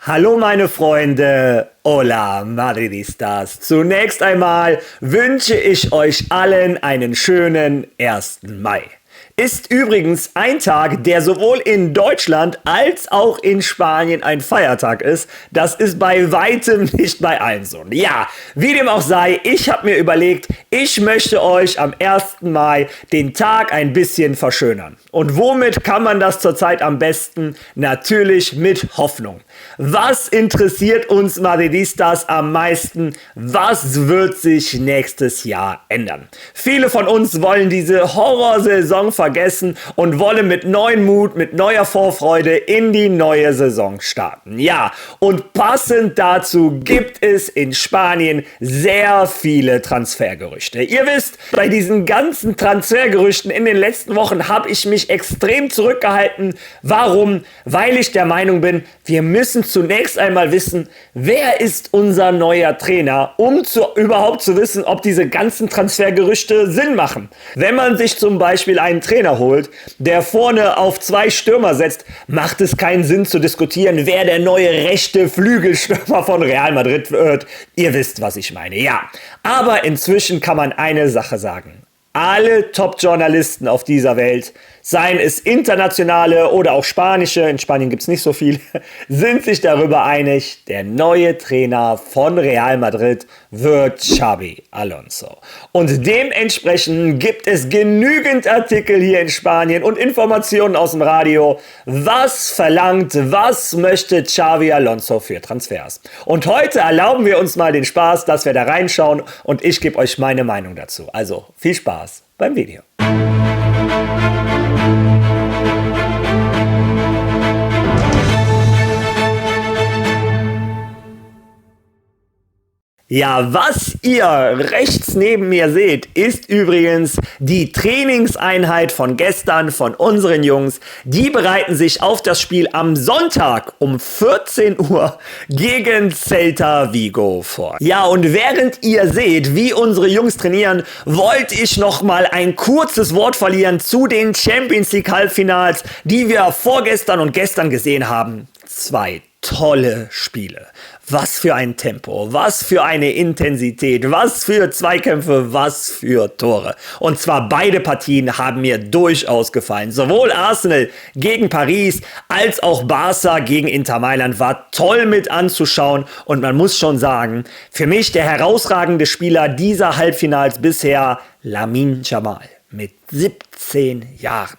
Hallo meine Freunde, hola Madridistas. Zunächst einmal wünsche ich euch allen einen schönen 1. Mai. Ist übrigens ein Tag, der sowohl in Deutschland als auch in Spanien ein Feiertag ist. Das ist bei weitem nicht bei allen so. Ja, wie dem auch sei, ich habe mir überlegt, ich möchte euch am 1. Mai den Tag ein bisschen verschönern. Und womit kann man das zurzeit am besten? Natürlich mit Hoffnung. Was interessiert uns Madridistas am meisten? Was wird sich nächstes Jahr ändern? Viele von uns wollen diese Horrorsaison vergessen und wollen mit neuem Mut, mit neuer Vorfreude in die neue Saison starten. Ja, und passend dazu gibt es in Spanien sehr viele Transfergerüchte. Ihr wisst, bei diesen ganzen Transfergerüchten in den letzten Wochen habe ich mich extrem zurückgehalten. Warum? Weil ich der Meinung bin, wir müssen zunächst einmal wissen, wer ist unser neuer Trainer, um überhaupt zu wissen, ob diese ganzen Transfergerüchte Sinn machen. Wenn man sich zum Beispiel einen Trainer holt, der vorne auf 2 Stürmer setzt, macht es keinen Sinn zu diskutieren, wer der neue rechte Flügelstürmer von Real Madrid wird. Ihr wisst, was ich meine, ja. Aber inzwischen kann man eine Sache sagen. Alle Top-Journalisten auf dieser Welt, seien es internationale oder auch spanische, in Spanien gibt es nicht so viel, sind sich darüber einig, der neue Trainer von Real Madrid wird Xabi Alonso. Und dementsprechend gibt es genügend Artikel hier in Spanien und Informationen aus dem Radio, was verlangt, was möchte Xabi Alonso für Transfers. Und heute erlauben wir uns mal den Spaß, dass wir da reinschauen und ich gebe euch meine Meinung dazu. Also viel Spaß beim Video. Ja, was ihr rechts neben mir seht, ist übrigens die Trainingseinheit von gestern von unseren Jungs. Die bereiten sich auf das Spiel am Sonntag um 14 Uhr gegen Celta Vigo vor. Ja, und während ihr seht, wie unsere Jungs trainieren, wollte ich noch mal ein kurzes Wort verlieren zu den Champions League Halbfinals, die wir vorgestern und gestern gesehen haben. 2 tolle Spiele. Was für ein Tempo, was für eine Intensität, was für Zweikämpfe, was für Tore. Und zwar beide Partien haben mir durchaus gefallen. Sowohl Arsenal gegen Paris als auch Barca gegen Inter Mailand war toll mit anzuschauen. Und man muss schon sagen, für mich der herausragende Spieler dieser Halbfinals bisher Lamine Yamal mit 17 Jahren.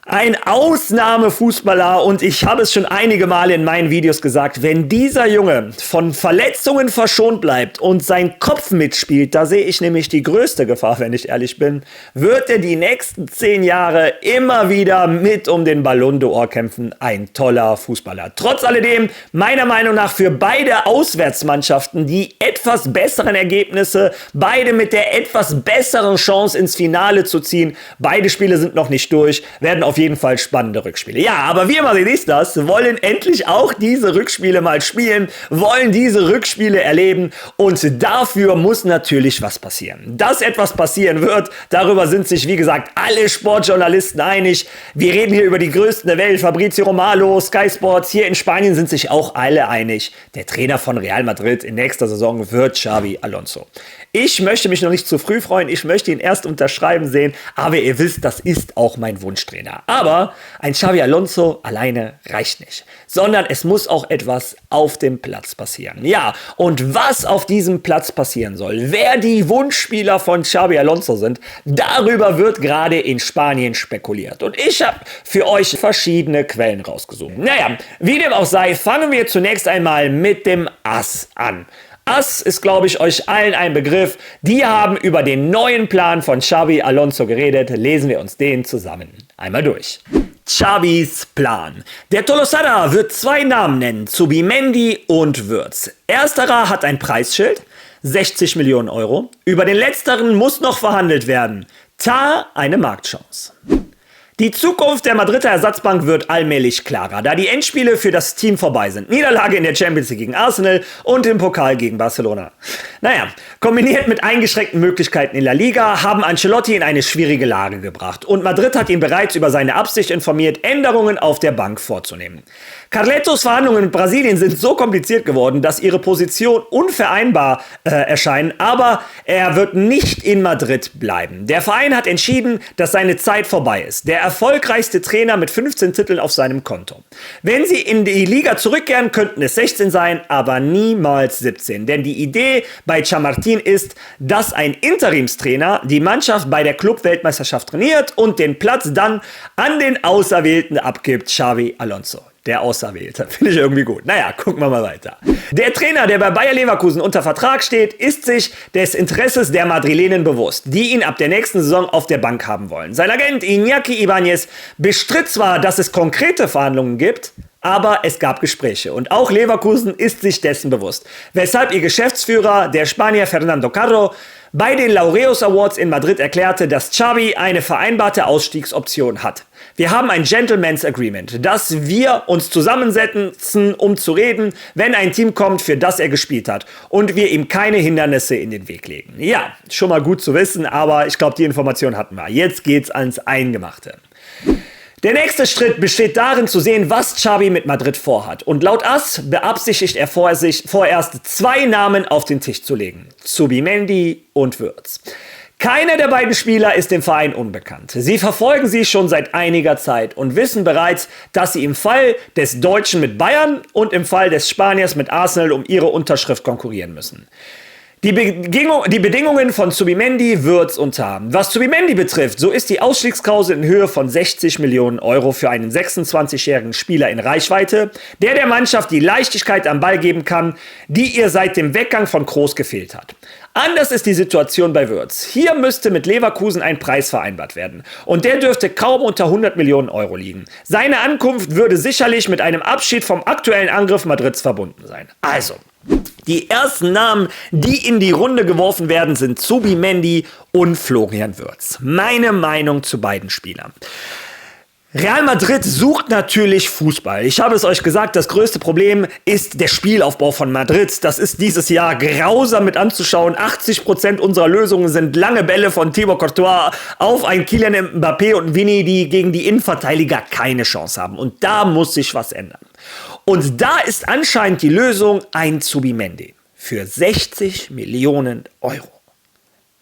Ein Ausnahmefußballer und ich habe es schon einige Male in meinen Videos gesagt, wenn dieser Junge von Verletzungen verschont bleibt und sein Kopf mitspielt, da sehe ich nämlich die größte Gefahr, wenn ich ehrlich bin, wird er die nächsten 10 Jahre immer wieder mit um den Ballon d'Or kämpfen. Ein toller Fußballer. Trotz alledem, meiner Meinung nach für beide Auswärtsmannschaften die etwas besseren Ergebnisse, beide mit der etwas besseren Chance ins Finale zu ziehen. Beide Spiele sind noch nicht durch, werden auf jeden Fall spannende Rückspiele. Ja, aber wir Madridistas wollen endlich auch diese Rückspiele mal spielen, wollen diese Rückspiele erleben und dafür muss natürlich was passieren. Dass etwas passieren wird, darüber sind sich, wie gesagt, alle Sportjournalisten einig. Wir reden hier über die Größten der Welt, Fabrizio Romano, Sky Sports, hier in Spanien sind sich auch alle einig. Der Trainer von Real Madrid in nächster Saison wird Xabi Alonso. Ich möchte mich noch nicht zu früh freuen, ich möchte ihn erst unterschreiben sehen, aber ihr wisst, das ist auch mein Wunschtrainer. Aber ein Xabi Alonso alleine reicht nicht, sondern es muss auch etwas auf dem Platz passieren. Ja, und was auf diesem Platz passieren soll, wer die Wunschspieler von Xabi Alonso sind, darüber wird gerade in Spanien spekuliert. Und ich habe für euch verschiedene Quellen rausgesucht. Naja, wie dem auch sei, fangen wir zunächst einmal mit dem As an. AS ist, glaube ich, euch allen ein Begriff. Die haben über den neuen Plan von Xabi Alonso geredet. Lesen wir uns den zusammen einmal durch. Xabis Plan. Der Tolosada wird 2 Namen nennen, Zubimendi und Würz. Ersterer hat ein Preisschild, 60 Millionen Euro. Über den letzteren muss noch verhandelt werden. Tar eine Marktchance. Die Zukunft der Madrider Ersatzbank wird allmählich klarer, da die Endspiele für das Team vorbei sind. Niederlage in der Champions League gegen Arsenal und im Pokal gegen Barcelona. Naja, kombiniert mit eingeschränkten Möglichkeiten in La Liga haben Ancelotti in eine schwierige Lage gebracht und Madrid hat ihn bereits über seine Absicht informiert, Änderungen auf der Bank vorzunehmen. Carletos Verhandlungen mit Brasilien sind so kompliziert geworden, dass ihre Position unvereinbar erscheinen, aber er wird nicht in Madrid bleiben. Der Verein hat entschieden, dass seine Zeit vorbei ist. Der erfolgreichste Trainer mit 15 Titeln auf seinem Konto. Wenn sie in die Liga zurückkehren, könnten es 16 sein, aber niemals 17. Denn die Idee bei Chamartín ist, dass ein Interimstrainer die Mannschaft bei der Club-Weltmeisterschaft trainiert und den Platz dann an den Auserwählten abgibt, Xabi Alonso. Der Auserwählte. Finde ich irgendwie gut. Naja, gucken wir mal weiter. Der Trainer, der bei Bayer Leverkusen unter Vertrag steht, ist sich des Interesses der Madrilenen bewusst, die ihn ab der nächsten Saison auf der Bank haben wollen. Sein Agent Iñaki Ibáñez bestritt zwar, dass es konkrete Verhandlungen gibt, aber es gab Gespräche und auch Leverkusen ist sich dessen bewusst. Weshalb ihr Geschäftsführer, der Spanier Fernando Carro, bei den Laureus Awards in Madrid erklärte, dass Xabi eine vereinbarte Ausstiegsoption hat. Wir haben ein Gentleman's Agreement, dass wir uns zusammensetzen, um zu reden, wenn ein Team kommt, für das er gespielt hat und wir ihm keine Hindernisse in den Weg legen. Ja, schon mal gut zu wissen, aber ich glaube, die Information hatten wir. Jetzt geht's ans Eingemachte. Der nächste Schritt besteht darin zu sehen, was Xabi mit Madrid vorhat. Und laut AS beabsichtigt er vorerst 2 Namen auf den Tisch zu legen. Zubimendi und Wirtz. Keiner der beiden Spieler ist dem Verein unbekannt. Sie verfolgen sie schon seit einiger Zeit und wissen bereits, dass sie im Fall des Deutschen mit Bayern und im Fall des Spaniers mit Arsenal um ihre Unterschrift konkurrieren müssen. Die Bedingungen von Zubimendi, Wirtz und Tah. Was Zubimendi betrifft, so ist die Ausstiegsklausel in Höhe von 60 Millionen Euro für einen 26-jährigen Spieler in Reichweite, der Mannschaft die Leichtigkeit am Ball geben kann, die ihr seit dem Weggang von Kroos gefehlt hat. Anders ist die Situation bei Wirtz. Hier müsste mit Leverkusen ein Preis vereinbart werden. Und der dürfte kaum unter 100 Millionen Euro liegen. Seine Ankunft würde sicherlich mit einem Abschied vom aktuellen Angriff Madrids verbunden sein. Also, die ersten Namen, die in die Runde geworfen werden, sind Zubimendi und Florian Wirtz. Meine Meinung zu beiden Spielern. Real Madrid sucht natürlich Fußball. Ich habe es euch gesagt, das größte Problem ist der Spielaufbau von Madrid. Das ist dieses Jahr grausam mit anzuschauen. 80% unserer Lösungen sind lange Bälle von Thibaut Courtois auf ein Kylian Mbappé und Vini, die gegen die Innenverteidiger keine Chance haben. Und da muss sich was ändern. Und da ist anscheinend die Lösung ein Zubimendi für 60 Millionen Euro.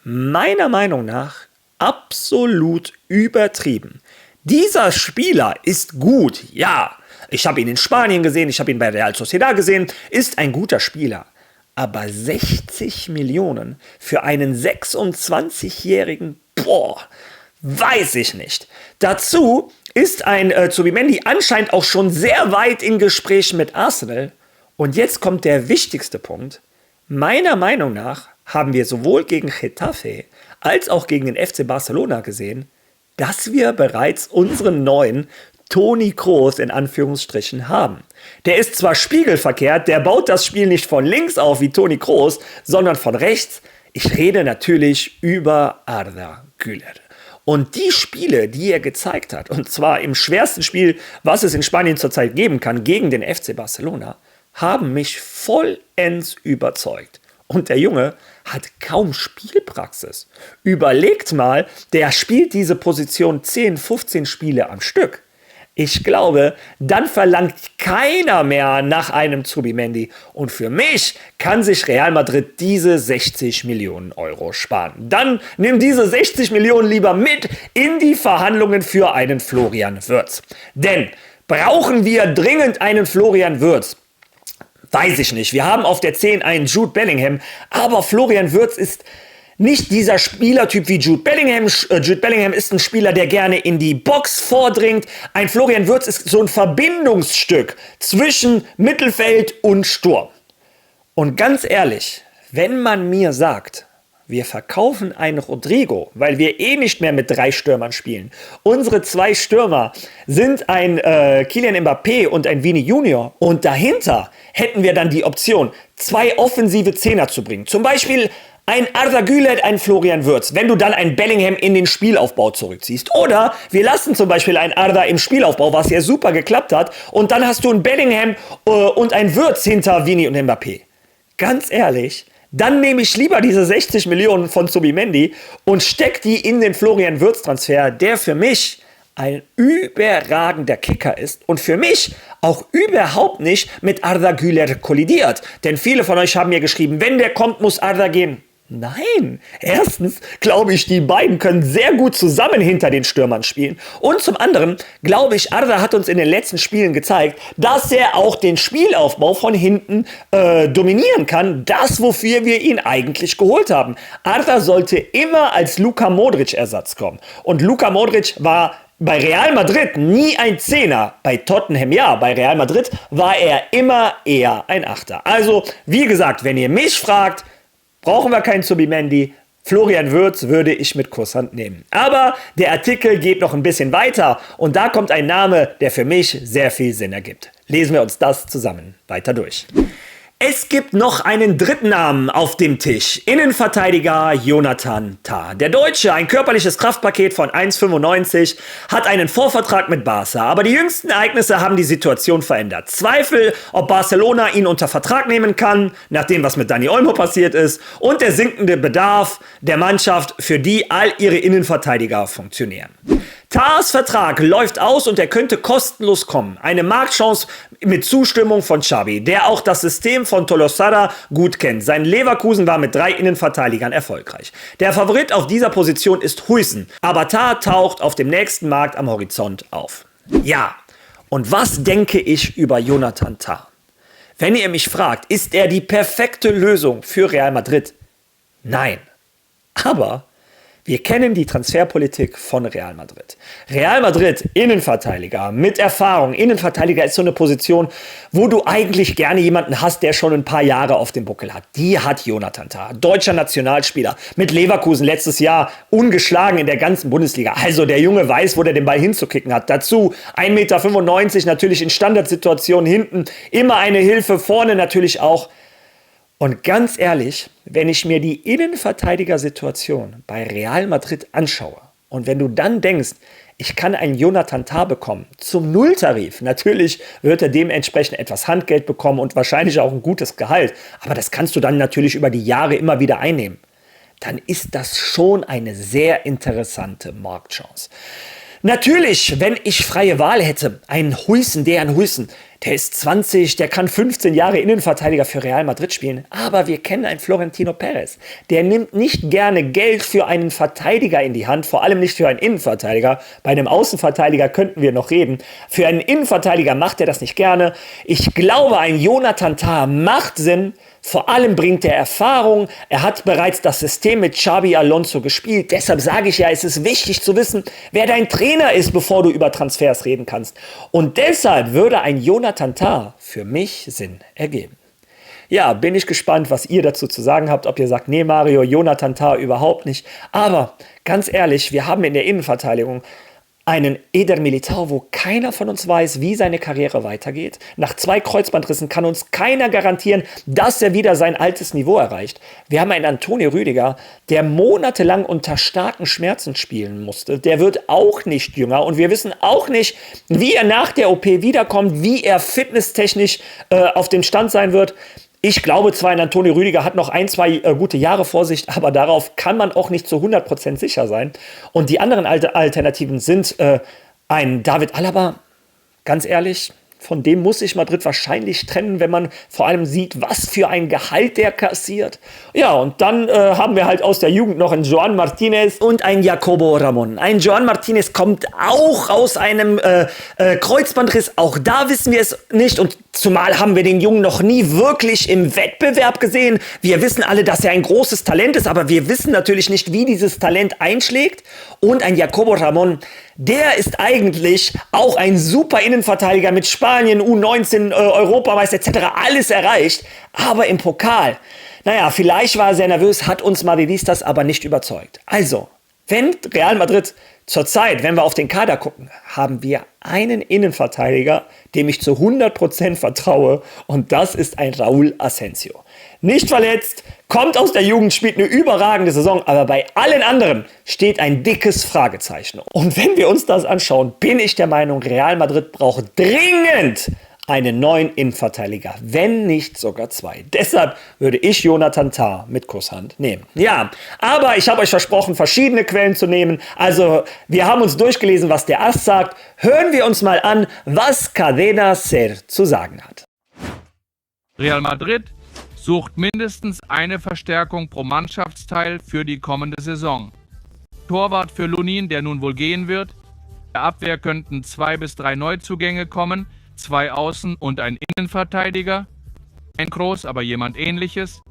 Meiner Meinung nach absolut übertrieben. Dieser Spieler ist gut, ja. Ich habe ihn in Spanien gesehen, ich habe ihn bei Real Sociedad gesehen, ist ein guter Spieler. Aber 60 Millionen für einen 26-Jährigen, weiß ich nicht. Dazu ist ein Zubimendi anscheinend auch schon sehr weit in Gesprächen mit Arsenal. Und jetzt kommt der wichtigste Punkt. Meiner Meinung nach haben wir sowohl gegen Getafe als auch gegen den FC Barcelona gesehen, dass wir bereits unseren neuen Toni Kroos in Anführungsstrichen haben. Der ist zwar spiegelverkehrt, der baut das Spiel nicht von links auf wie Toni Kroos, sondern von rechts. Ich rede natürlich über Arda Güler. Und die Spiele, die er gezeigt hat, und zwar im schwersten Spiel, was es in Spanien zurzeit geben kann, gegen den FC Barcelona, haben mich vollends überzeugt. Und der Junge hat kaum Spielpraxis. Überlegt mal, der spielt diese Position 10, 15 Spiele am Stück. Ich glaube, dann verlangt keiner mehr nach einem Zubimendi. Und für mich kann sich Real Madrid diese 60 Millionen Euro sparen. Dann nimm diese 60 Millionen lieber mit in die Verhandlungen für einen Florian Wirtz. Denn brauchen wir dringend einen Florian Wirtz? Weiß ich nicht. Wir haben auf der 10 einen Jude Bellingham, aber Florian Wirtz ist nicht dieser Spielertyp wie Jude Bellingham. Jude Bellingham ist ein Spieler, der gerne in die Box vordringt. Ein Florian Wirtz ist so ein Verbindungsstück zwischen Mittelfeld und Sturm. Und ganz ehrlich, wenn man mir sagt, wir verkaufen einen Rodrigo, weil wir eh nicht mehr mit 3 Stürmern spielen. Unsere 2 Stürmer sind ein Kylian Mbappé und ein Vini Junior. Und dahinter hätten wir dann die Option, 2 offensive Zehner zu bringen. Zum Beispiel ein Arda Güler, ein Florian Wirtz, wenn du dann ein Bellingham in den Spielaufbau zurückziehst. Oder wir lassen zum Beispiel ein Arda im Spielaufbau, was ja super geklappt hat. Und dann hast du ein Bellingham und ein Wirtz hinter Vini und Mbappé. Ganz ehrlich, dann nehme ich lieber diese 60 Millionen von Zubimendi und stecke die in den Florian Wirtz-Transfer, der für mich ein überragender Kicker ist und für mich auch überhaupt nicht mit Arda Güler kollidiert. Denn viele von euch haben mir geschrieben, wenn der kommt, muss Arda gehen. Nein, erstens glaube ich, die beiden können sehr gut zusammen hinter den Stürmern spielen. Und zum anderen glaube ich, Arda hat uns in den letzten Spielen gezeigt, dass er auch den Spielaufbau von hinten dominieren kann. Das, wofür wir ihn eigentlich geholt haben. Arda sollte immer als Luka Modric-Ersatz kommen. Und Luka Modric war bei Real Madrid nie ein Zehner, bei Tottenham ja, bei Real Madrid war er immer eher ein Achter. Also, wie gesagt, wenn ihr mich fragt, brauchen wir keinen Zubimendi. Florian Wirtz würde ich mit Kusshand nehmen. Aber der Artikel geht noch ein bisschen weiter und da kommt ein Name, der für mich sehr viel Sinn ergibt. Lesen wir uns das zusammen weiter durch. Es gibt noch einen dritten Namen auf dem Tisch. Innenverteidiger Jonathan Tah. Der Deutsche, ein körperliches Kraftpaket von 1,95, hat einen Vorvertrag mit Barca. Aber die jüngsten Ereignisse haben die Situation verändert. Zweifel, ob Barcelona ihn unter Vertrag nehmen kann, nach dem, was mit Dani Olmo passiert ist, und der sinkende Bedarf der Mannschaft, für die all ihre Innenverteidiger funktionieren. Tahs Vertrag läuft aus und er könnte kostenlos kommen. Eine Marktchance mit Zustimmung von Xavi, der auch das System von Tolosada gut kennt. Sein Leverkusen war mit 3 Innenverteidigern erfolgreich. Der Favorit auf dieser Position ist Huijsen, aber Tah taucht auf dem nächsten Markt am Horizont auf. Ja, und was denke ich über Jonathan Tah? Wenn ihr mich fragt, ist er die perfekte Lösung für Real Madrid? Nein, aber wir kennen die Transferpolitik von Real Madrid. Real Madrid, Innenverteidiger mit Erfahrung. Innenverteidiger ist so eine Position, wo du eigentlich gerne jemanden hast, der schon ein paar Jahre auf dem Buckel hat. Die hat Jonathan Tah, deutscher Nationalspieler, mit Leverkusen letztes Jahr ungeschlagen in der ganzen Bundesliga. Also der Junge weiß, wo der den Ball hinzukicken hat. Dazu 1,95 Meter, natürlich in Standardsituationen hinten, immer eine Hilfe, vorne natürlich auch. Und ganz ehrlich, wenn ich mir die Innenverteidiger-Situation bei Real Madrid anschaue und wenn du dann denkst, ich kann einen Jonathan Tah bekommen zum Nulltarif, natürlich wird er dementsprechend etwas Handgeld bekommen und wahrscheinlich auch ein gutes Gehalt, aber das kannst du dann natürlich über die Jahre immer wieder einnehmen, dann ist das schon eine sehr interessante Marktchance. Natürlich, wenn ich freie Wahl hätte, einen Huijsen, der ist 20, der kann 15 Jahre Innenverteidiger für Real Madrid spielen. Aber wir kennen einen Florentino Perez. Der nimmt nicht gerne Geld für einen Verteidiger in die Hand, vor allem nicht für einen Innenverteidiger. Bei einem Außenverteidiger könnten wir noch reden. Für einen Innenverteidiger macht er das nicht gerne. Ich glaube, ein Jonathan Tah macht Sinn. Vor allem bringt er Erfahrung. Er hat bereits das System mit Xabi Alonso gespielt. Deshalb sage ich ja, es ist wichtig zu wissen, wer dein Trainer ist, bevor du über Transfers reden kannst. Und deshalb würde ein Jonathan Tah für mich Sinn ergeben. Ja, bin ich gespannt, was ihr dazu zu sagen habt. Ob ihr sagt, nee Mario, Jonathan Tah überhaupt nicht. Aber ganz ehrlich, wir haben in der Innenverteidigung einen Eder Militao, wo keiner von uns weiß, wie seine Karriere weitergeht. Nach 2 Kreuzbandrissen kann uns keiner garantieren, dass er wieder sein altes Niveau erreicht. Wir haben einen Antonio Rüdiger, der monatelang unter starken Schmerzen spielen musste. Der wird auch nicht jünger und wir wissen auch nicht, wie er nach der OP wiederkommt, wie er fitnesstechnisch auf dem Stand sein wird. Ich glaube zwar, ein Antonio Rüdiger hat noch 1, 2 gute Jahre vor sich, aber darauf kann man auch nicht zu 100% sicher sein. Und die anderen Alternativen sind ein David Alaba, ganz ehrlich, von dem muss sich Madrid wahrscheinlich trennen, wenn man vor allem sieht, was für ein Gehalt der kassiert. Ja, und dann haben wir halt aus der Jugend noch einen Joan Martinez und einen Jacobo Ramon. Ein Joan Martinez kommt auch aus einem Kreuzbandriss. Auch da wissen wir es nicht. Und zumal haben wir den Jungen noch nie wirklich im Wettbewerb gesehen. Wir wissen alle, dass er ein großes Talent ist, aber wir wissen natürlich nicht, wie dieses Talent einschlägt. Und ein Jacobo Ramon, der ist eigentlich auch ein super Innenverteidiger mit Spanien, U19, Europameister etc. alles erreicht. Aber im Pokal, naja, vielleicht war er sehr nervös, hat uns Madridistas aber nicht überzeugt. Also, wenn Real Madrid zurzeit, wenn wir auf den Kader gucken, haben wir einen Innenverteidiger, dem ich zu 100% vertraue und das ist ein Raúl Asensio. Nicht verletzt, kommt aus der Jugend, spielt eine überragende Saison, aber bei allen anderen steht ein dickes Fragezeichen. Und wenn wir uns das anschauen, bin ich der Meinung, Real Madrid braucht dringend einen neuen Innenverteidiger, wenn nicht sogar zwei. Deshalb würde ich Jonathan Tah mit Kusshand nehmen. Ja, aber ich habe euch versprochen, verschiedene Quellen zu nehmen. Also wir haben uns durchgelesen, was der AS sagt. Hören wir uns mal an, was Cadena SER zu sagen hat. Real Madrid sucht mindestens eine Verstärkung pro Mannschaftsteil für die kommende Saison. Torwart für Lunin, der nun wohl gehen wird. In der Abwehr könnten 2 bis 3 Neuzugänge kommen, 2 Außen- und ein Innenverteidiger. Ein Kroos, aber jemand Ähnliches.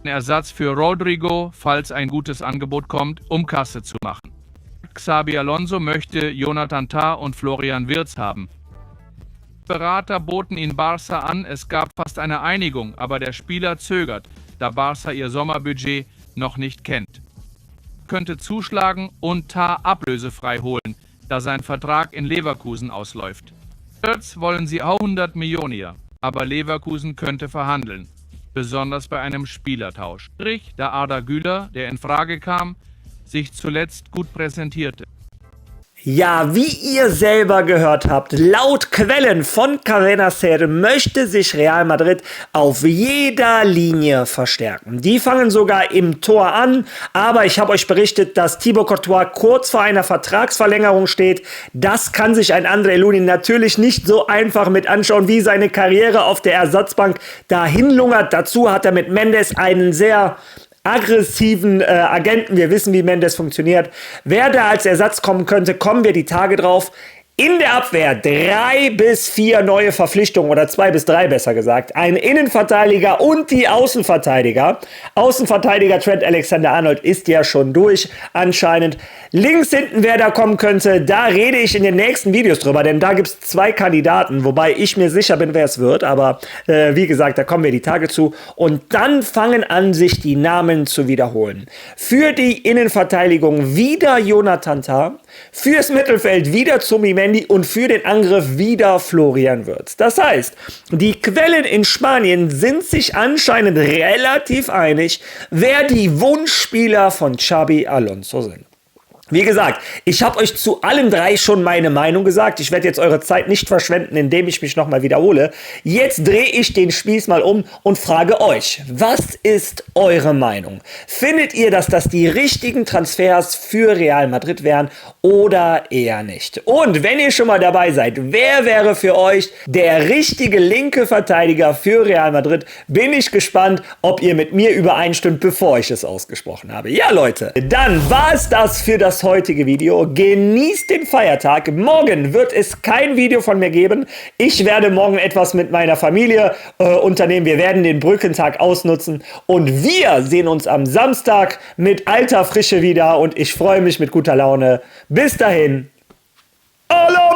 Ein Ersatz für Rodrigo, falls ein gutes Angebot kommt, um Kasse zu machen. Xabi Alonso möchte Jonathan Tah und Florian Wirtz haben. Berater boten ihn Barca an, es gab fast eine Einigung, aber der Spieler zögert, da Barca ihr Sommerbudget noch nicht kennt. Könnte zuschlagen und Tah ablösefrei holen, da sein Vertrag in Leverkusen ausläuft. Wirtz wollen sie auch 100 Millionen, aber Leverkusen könnte verhandeln, besonders bei einem Spielertausch. Da Arda Güler, der in Frage kam, sich zuletzt gut präsentierte. Ja, wie ihr selber gehört habt, laut Quellen von Cadena SER möchte sich Real Madrid auf jeder Linie verstärken. Die fangen sogar im Tor an, aber ich habe euch berichtet, dass Thibaut Courtois kurz vor einer Vertragsverlängerung steht. Das kann sich ein André Lunin natürlich nicht so einfach mit anschauen, wie seine Karriere auf der Ersatzbank dahin lungert. Dazu hat er mit Mendes einen sehr aggressiven Agenten. Wir wissen, wie Mendes funktioniert. Wer da als Ersatz kommen könnte, kommen wir die Tage drauf. In der Abwehr 3 bis 4 neue Verpflichtungen oder 2 bis 3 besser gesagt. Ein Innenverteidiger und die Außenverteidiger. Außenverteidiger Trent Alexander-Arnold ist ja schon durch anscheinend. Links hinten, wer da kommen könnte, da rede ich in den nächsten Videos drüber, denn da gibt es 2 Kandidaten, wobei ich mir sicher bin, wer es wird, aber wie gesagt, da kommen wir die Tage zu. Und dann fangen an, sich die Namen zu wiederholen. Für die Innenverteidigung wieder Jonathan Tah, fürs Mittelfeld wieder Txomin Mendy und für den Angriff wieder Florian Wirtz. Das heißt, die Quellen in Spanien sind sich anscheinend relativ einig, wer die Wunschspieler von Xabi Alonso sind. Wie gesagt, ich habe euch zu allen 3 schon meine Meinung gesagt. Ich werde jetzt eure Zeit nicht verschwenden, indem ich mich nochmal wiederhole. Jetzt drehe ich den Spieß mal um und frage euch, was ist eure Meinung? Findet ihr, dass das die richtigen Transfers für Real Madrid wären oder eher nicht? Und wenn ihr schon mal dabei seid, wer wäre für euch der richtige linke Verteidiger für Real Madrid? Bin ich gespannt, ob ihr mit mir übereinstimmt, bevor ich es ausgesprochen habe. Ja, Leute, dann war es das für das heutige Video. Genießt den Feiertag. Morgen wird es kein Video von mir geben. Ich werde morgen etwas mit meiner Familie unternehmen. Wir werden den Brückentag ausnutzen und wir sehen uns am Samstag mit alter Frische wieder und ich freue mich mit guter Laune. Bis dahin. Hallo!